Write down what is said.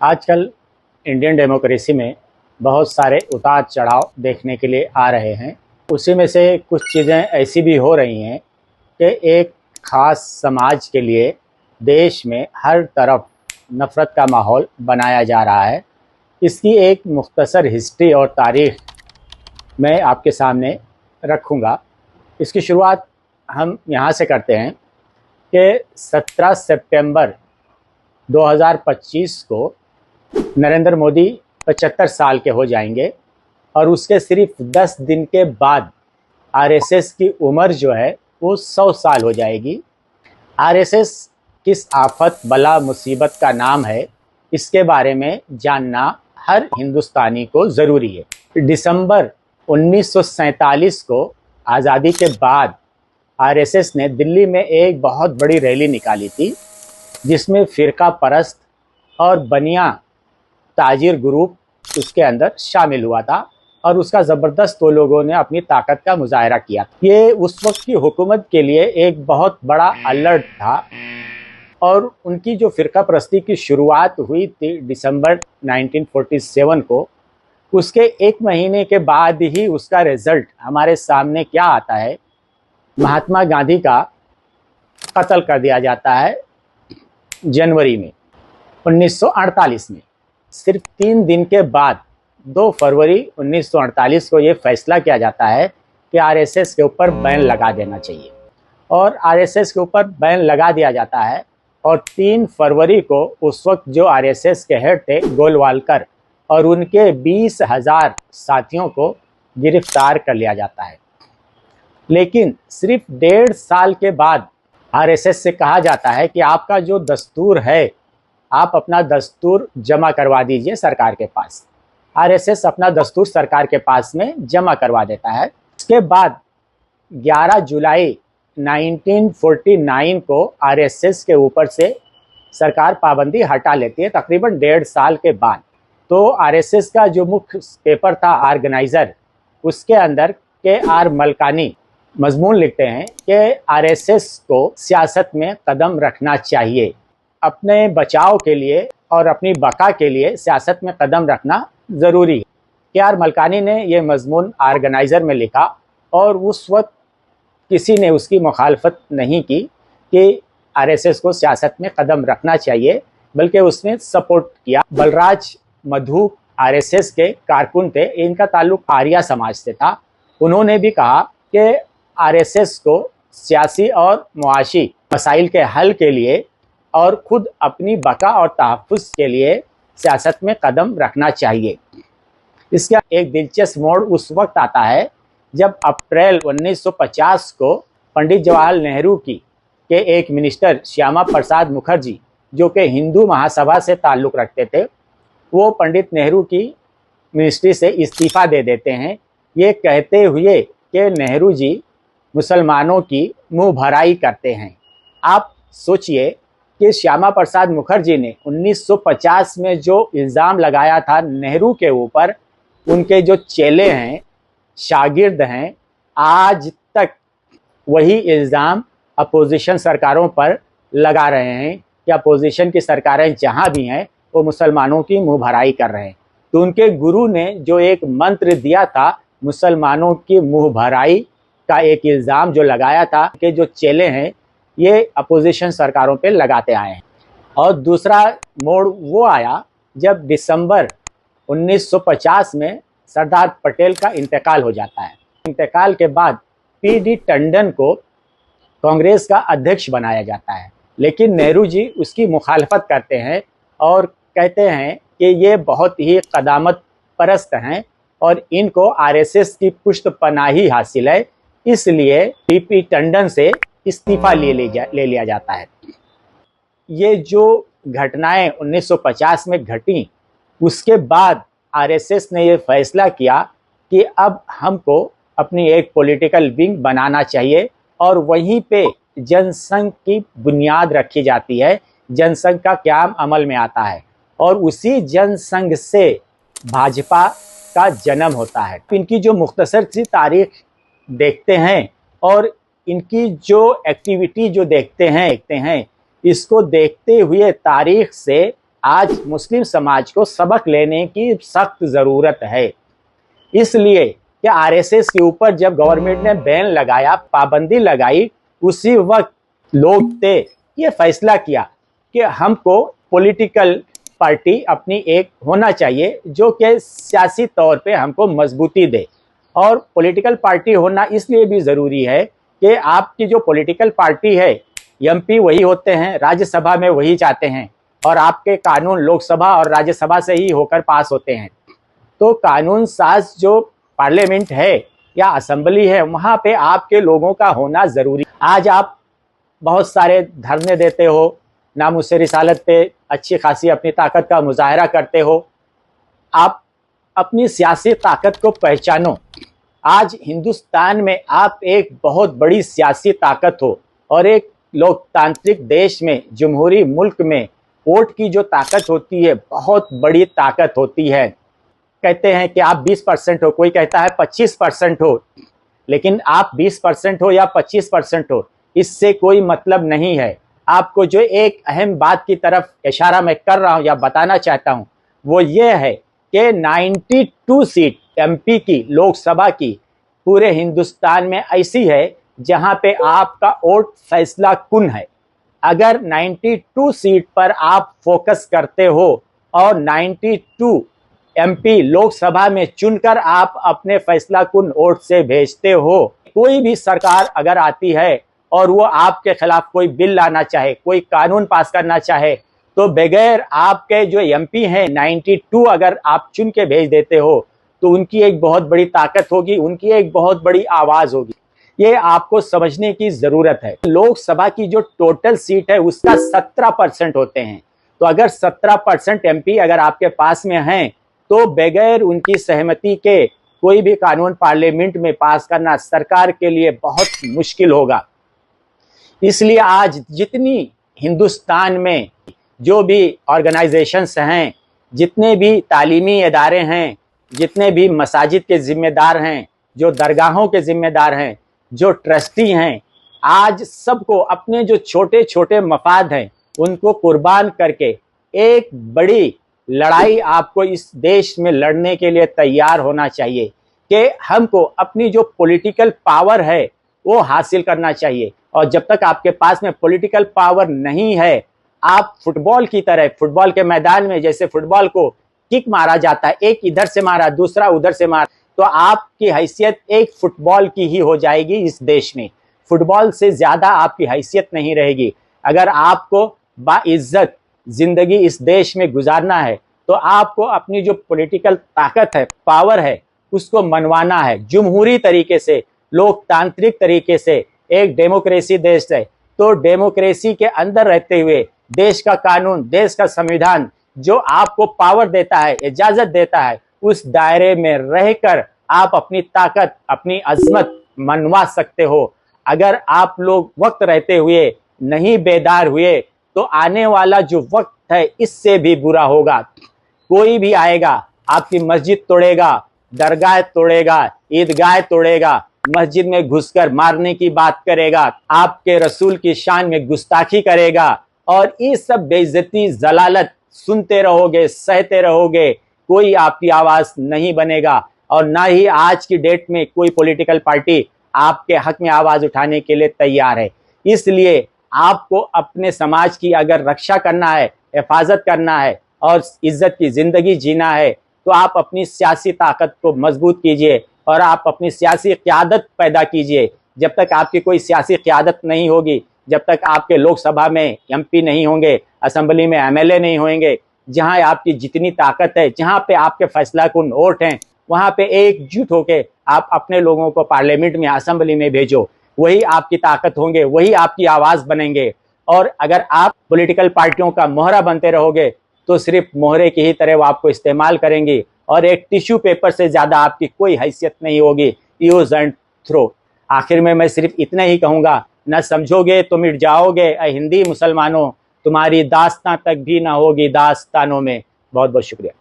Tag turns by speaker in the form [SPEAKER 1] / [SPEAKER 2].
[SPEAKER 1] आजकल Indian democracy में बहुत सारे उतार चढ़ाव देखने के लिए आ रहे हैं। उसी में से कुछ चीज़ें ऐसी भी हो रही हैं कि एक ख़ास समाज के लिए देश में हर तरफ नफ़रत का माहौल बनाया जा रहा है। इसकी एक मुख्तसर हिस्ट्री और तारीख़ मैं आपके सामने रखूँगा। इसकी शुरुआत हम यहाँ से करते हैं कि 17 सितंबर 2025 को नरेंद्र मोदी 75 साल के हो जाएंगे और उसके सिर्फ 10 दिन के बाद आरएसएस की उम्र जो है वो 100 साल हो जाएगी। आरएसएस किस आफत बला मुसीबत का नाम है, इसके बारे में जानना हर हिंदुस्तानी को ज़रूरी है। दिसंबर 1947 को आज़ादी के बाद आरएसएस ने दिल्ली में एक बहुत बड़ी रैली निकाली थी, जिसमें फ़िरका परस्त और बनिया ताजिर ग्रुप उसके अंदर शामिल हुआ था और उसका ज़बरदस्त वो लोगों ने अपनी ताकत का मुजाहरा किया। ये उस वक्त की हुकूमत के लिए एक बहुत बड़ा अलर्ट था और उनकी जो फ़िरका परस्ती की शुरुआत हुई थी दिसंबर 1947 को, उसके एक महीने के बाद ही उसका रिज़ल्ट हमारे सामने क्या आता है। महात्मा गांधी का कत्ल कर दिया जाता है जनवरी में 1948 में। सिर्फ 3 दिन के बाद 2 फरवरी 1948 को ये फैसला किया जाता है कि आरएसएस के ऊपर बैन लगा देना चाहिए और आरएसएस के ऊपर बैन लगा दिया जाता है। और 3 फरवरी को उस वक्त जो आरएसएस के हेड थे गोलवालकर और उनके 20,000 साथियों को गिरफ्तार कर लिया जाता है। लेकिन सिर्फ 1.5 साल के बाद आरएसएस से कहा जाता है कि आपका जो दस्तूर है, आप अपना दस्तूर जमा करवा दीजिए सरकार के पास। आरएसएस अपना दस्तूर सरकार के पास में जमा करवा देता है। उसके बाद 11 जुलाई 1949 को आरएसएस के ऊपर से सरकार पाबंदी हटा लेती है, तकरीबन 1.5 साल के बाद। तो आरएसएस का जो मुख्य पेपर था ऑर्गेनाइज़र, उसके अंदर के.आर. मलकानी मजमून लिखते हैं कि आरएसएस को सियासत में कदम रखना चाहिए, अपने बचाव के लिए और अपनी बका के लिए सियासत में कदम रखना ज़रूरी है। के.आर. मलकानी ने ये मजमून ऑर्गेनाइज़र में लिखा और उस वक्त किसी ने उसकी मुखालफत नहीं की कि आरएसएस को सियासत में कदम रखना चाहिए, बल्कि उसने सपोर्ट किया। बलराज मधु आरएसएस के कारकुन थे, इनका ताल्लुक आर्या समाज से था। उन्होंने भी कहा कि आरएसएस को सियासी और मुआशी मसाइल के हल के लिए और खुद अपनी बका और तहफ़्फ़ुज़ के लिए सियासत में कदम रखना चाहिए। इसका एक दिलचस्प मोड़ उस वक्त आता है जब अप्रैल 1950 को पंडित जवाहरलाल नेहरू के एक मिनिस्टर श्यामा प्रसाद मुखर्जी, जो कि हिंदू महासभा से ताल्लुक़ रखते थे, वो पंडित नेहरू की मिनिस्ट्री से इस्तीफ़ा दे देते हैं, ये कहते हुए कि नेहरू जी मुसलमानों की मुँह भराई करते हैं। आप सोचिए कि श्यामा प्रसाद मुखर्जी ने 1950 में जो इल्ज़ाम लगाया था नेहरू के ऊपर, उनके जो चेले हैं, शागिर्द हैं, आज तक वही इल्ज़ाम अपोजिशन सरकारों पर लगा रहे हैं कि अपोजिशन की सरकारें जहाँ भी हैं वो मुसलमानों की मुँह भराई कर रहे हैं। तो उनके गुरु ने जो एक मंत्र दिया था मुसलमानों की मुँह भराई का, एक इल्ज़ाम जो लगाया था कि जो चेले हैं ये अपोजिशन सरकारों पे लगाते आए हैं। और दूसरा मोड़ वो आया जब दिसंबर 1950 में सरदार पटेल का इंतकाल हो जाता है। इंतकाल के बाद पी.डी. टंडन को कांग्रेस का अध्यक्ष बनाया जाता है, लेकिन नेहरू जी उसकी मुखालफत करते हैं और कहते हैं कि ये बहुत ही क़दामत परस्त हैं और इनको आरएसएस की पुष्ट पनाही हासिल है, इसलिए पी.पी. टंडन से इस्तीफ़ा ले लिया जाता है। ये जो घटनाएं 1950 में घटी, उसके बाद आरएसएस ने ये फैसला किया कि अब हमको अपनी एक पॉलिटिकल विंग बनाना चाहिए और वहीं पे जनसंघ की बुनियाद रखी जाती है। जनसंघ का क़याम अमल में आता है और उसी जनसंघ से भाजपा का जन्म होता है। इनकी जो मुख्तसर सी तारीख देखते हैं और इनकी जो एक्टिविटी जो देखते हैं, इसको देखते हुए तारीख से आज मुस्लिम समाज को सबक लेने की सख्त ज़रूरत है। इसलिए कि आरएसएस के ऊपर जब गवर्नमेंट ने बैन लगाया, पाबंदी लगाई, उसी वक्त लोग थे ये फैसला किया कि हमको पॉलिटिकल पार्टी अपनी एक होना चाहिए जो कि सियासी तौर पे हमको मजबूती दे। और पॉलिटिकल पार्टी होना इसलिए भी ज़रूरी है कि आपकी जो पॉलिटिकल पार्टी है, एमपी वही होते हैं, राज्यसभा में वही जाते हैं, और आपके कानून लोकसभा और राज्यसभा से ही होकर पास होते हैं। तो कानून साज जो पार्लियामेंट है या असेंबली है, वहाँ पे आपके लोगों का होना ज़रूरी। आज आप बहुत सारे धरने देते हो, नामुझसे रिसालत पे अच्छी खासी अपनी ताकत का मुजाहरा करते हो। आप अपनी सियासी ताकत को पहचानो। आज हिंदुस्तान में आप एक बहुत बड़ी सियासी ताकत हो, और एक लोकतांत्रिक देश में, जमहूरी मुल्क में वोट की जो ताकत होती है बहुत बड़ी ताकत होती है। कहते हैं कि आप 20% हो, कोई कहता है 25% हो, लेकिन आप 20% हो या 25% हो, इससे कोई मतलब नहीं है। आपको जो एक अहम बात की तरफ इशारा मैं कर रहा हूँ या बताना चाहता हूँ, वो ये है कि 92 सीट एमपी की, लोकसभा की, पूरे हिंदुस्तान में ऐसी है जहाँ पे आपका वोट फैसला कुन है। अगर 92 सीट पर आप फोकस करते हो और 92 एमपी लोकसभा में चुनकर आप अपने फैसला कुन वोट से भेजते हो, कोई भी सरकार अगर आती है और वो आपके खिलाफ कोई बिल लाना चाहे, कोई कानून पास करना चाहे, तो बगैर आपके जो एमपी हैं 92 अगर आप चुन के भेज देते हो, तो उनकी एक बहुत बड़ी ताकत होगी, उनकी एक बहुत बड़ी आवाज़ होगी। ये आपको समझने की ज़रूरत है। लोकसभा की जो टोटल सीट है उसका 17% होते हैं। तो अगर 17% एमपी अगर आपके पास में हैं, तो बगैर उनकी सहमति के कोई भी कानून पार्लियामेंट में पास करना सरकार के लिए बहुत मुश्किल होगा। इसलिए आज जितनी हिंदुस्तान में जो भी ऑर्गेनाइजेशंस हैं, जितने भी तालीमी इदारे हैं, जितने भी मसाजिद के ज़िम्मेदार हैं, जो दरगाहों के ज़िम्मेदार हैं, जो ट्रस्टी हैं, आज सबको अपने जो छोटे छोटे मफाद हैं उनको कुर्बान करके एक बड़ी लड़ाई आपको इस देश में लड़ने के लिए तैयार होना चाहिए कि हमको अपनी जो पॉलिटिकल पावर है वो हासिल करना चाहिए। और जब तक आपके पास में पॉलिटिकल पावर नहीं है, आप फुटबॉल की तरह, फुटबॉल के मैदान में जैसे फुटबॉल को किक मारा जाता है, एक इधर से मारा दूसरा उधर से मारा, तो आपकी हैसियत एक फुटबॉल की ही हो जाएगी। इस देश में फुटबॉल से ज़्यादा आपकी हैसियत नहीं रहेगी। अगर आपको बाइज्जत ज़िंदगी इस देश में गुजारना है, तो आपको अपनी जो पॉलिटिकल ताकत है, पावर है, उसको मनवाना है जमहूरी तरीके से, लोकतांत्रिक तरीके से। एक डेमोक्रेसी देश है, तो डेमोक्रेसी के अंदर रहते हुए देश का कानून, देश का संविधान जो आपको पावर देता है, इजाज़त देता है, उस दायरे में रहकर आप अपनी ताकत, अपनी अज़मत मनवा सकते हो। अगर आप लोग वक्त रहते हुए नहीं बेदार हुए, तो आने वाला जो वक्त है इससे भी बुरा होगा। कोई भी आएगा, आपकी मस्जिद तोड़ेगा, दरगाह तोड़ेगा, ईदगाह तोड़ेगा, मस्जिद में घुसकर मारने की बात करेगा, आपके रसूल की शान में गुस्ताखी करेगा, और ये सब बेइज्जती, जलालत सुनते रहोगे, सहते रहोगे, कोई आपकी आवाज़ नहीं बनेगा। और ना ही आज की डेट में कोई पॉलिटिकल पार्टी आपके हक में आवाज़ उठाने के लिए तैयार है। इसलिए आपको अपने समाज की अगर रक्षा करना है, हिफाजत करना है और इज्जत की ज़िंदगी जीना है, तो आप अपनी सियासी ताकत को मजबूत कीजिए और आप अपनी सियासी क़यादत पैदा कीजिए। जब तक आपकी कोई सियासी क़यादत नहीं होगी, जब तक आपके लोकसभा में एमपी नहीं होंगे, असेंबली में एमएलए नहीं होंगे, जहां आपकी जितनी ताकत है, जहां पे आपके फैसला कुन वोट हैं, वहां पे एकजुट होकर आप अपने लोगों को पार्लियामेंट में, असेंबली में भेजो। वही आपकी ताकत होंगे, वही आपकी आवाज़ बनेंगे। और अगर आप पॉलिटिकल पार्टियों का मोहरा बनते रहोगे, तो सिर्फ मोहरे की ही तरह वो आपको इस्तेमाल करेंगी, और एक टिश्यू पेपर से ज़्यादा आपकी कोई हैसियत नहीं होगी। Use and throw. आखिर में मैं सिर्फ इतना ही कहूँगा, न समझोगे तो मिट जाओगे ए हिंदी मुसलमानों, तुम्हारी दास्तां तक भी ना होगी दास्तानों में। बहुत बहुत शुक्रिया।